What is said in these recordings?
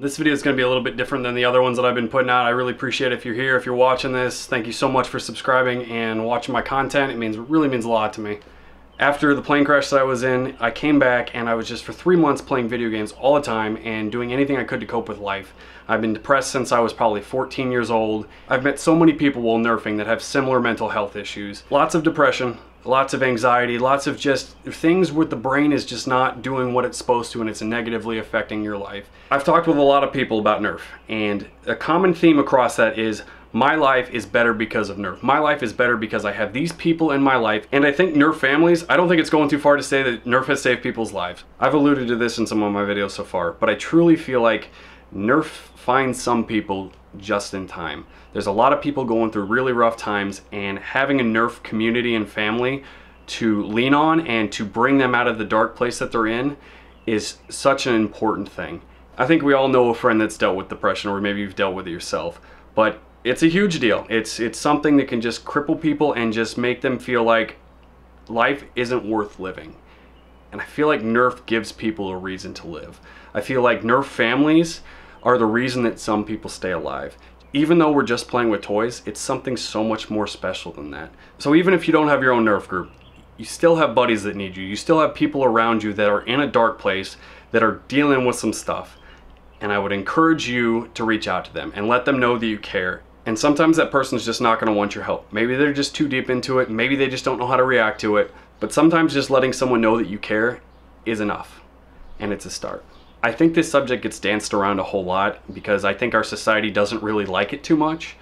This video is going to be a little bit different than the other ones that I've been putting out. I really appreciate it if you're here, if you're watching this. Thank you so much for subscribing and watching my content. It really means a lot to me. After the plane crash that I was in, I came back and I was just for 3 months playing video games all the time and doing anything I could to cope with life. I've been depressed since I was probably 14 years old. I've met so many people while nerfing that have similar mental health issues. Lots of depression, lots of anxiety, lots of just things where the brain is just not doing what it's supposed to and it's negatively affecting your life. I've talked with a lot of people about Nerf, and a common theme across that is my life is better because of Nerf. My life is better because I have these people in my life. And I think Nerf families, I don't think it's going too far to say that Nerf has saved people's lives. I've alluded to this in some of my videos so far, but I truly feel like Nerf finds some people just in time. There's a lot of people going through really rough times, and having a Nerf community and family to lean on and to bring them out of the dark place that they're in is such an important thing. I think we all know a friend that's dealt with depression, or maybe you've dealt with it yourself, but it's a huge deal. It's something that can just cripple people and just make them feel like life isn't worth living. And I feel like Nerf gives people a reason to live. I feel like Nerf families are the reason that some people stay alive. Even though we're just playing with toys, it's something so much more special than that. So even if you don't have your own Nerf group, you still have buddies that need you. You still have people around you that are in a dark place, that are dealing with some stuff. And I would encourage you to reach out to them and let them know that you care. And sometimes that person's just not going to want your help. Maybe they're just too deep into it. Maybe they just don't know how to react to it. But sometimes just letting someone know that you care is enough. And it's a start. I think this subject gets danced around a whole lot because I think our society doesn't really like it too much.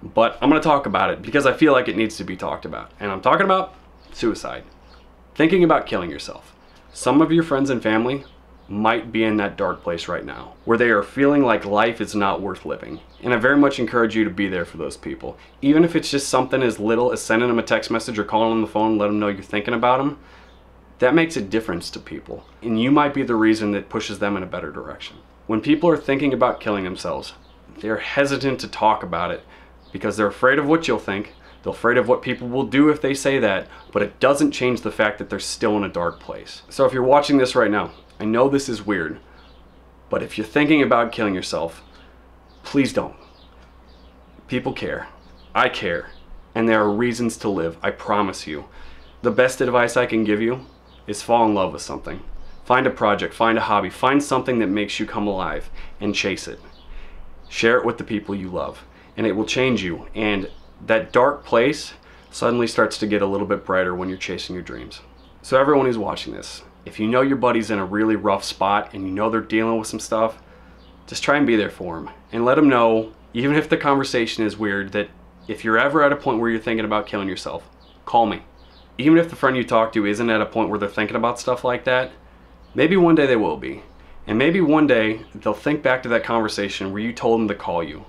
But I'm going to talk about it because I feel like it needs to be talked about. And I'm talking about suicide. Thinking about killing yourself. Some of your friends and family might be in that dark place right now where they are feeling like life is not worth living. And I very much encourage you to be there for those people. Even if it's just something as little as sending them a text message or calling them on the phone and let them know you're thinking about them, that makes a difference to people. And you might be the reason that pushes them in a better direction. When people are thinking about killing themselves, they're hesitant to talk about it because they're afraid of what you'll think. They're afraid of what people will do if they say that, but it doesn't change the fact that they're still in a dark place. So if you're watching this right now, I know this is weird, but if you're thinking about killing yourself, please don't. People care. I care. And there are reasons to live, I promise you. The best advice I can give you is fall in love with something. Find a project, find a hobby, find something that makes you come alive and chase it. Share it with the people you love, and it will change you. And that dark place suddenly starts to get a little bit brighter when you're chasing your dreams. So everyone who's watching this, if you know your buddy's in a really rough spot and you know they're dealing with some stuff, just try and be there for them and let them know, even if the conversation is weird, that if you're ever at a point where you're thinking about killing yourself, call me. Even if the friend you talk to isn't at a point where they're thinking about stuff like that, maybe one day they will be. And maybe one day they'll think back to that conversation where you told them to call you,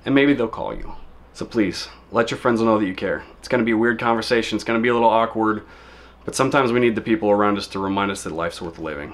and maybe they'll call you. So please, let your friends know that you care. It's going to be a weird conversation, it's going to be a little awkward, but sometimes we need the people around us to remind us that life's worth living.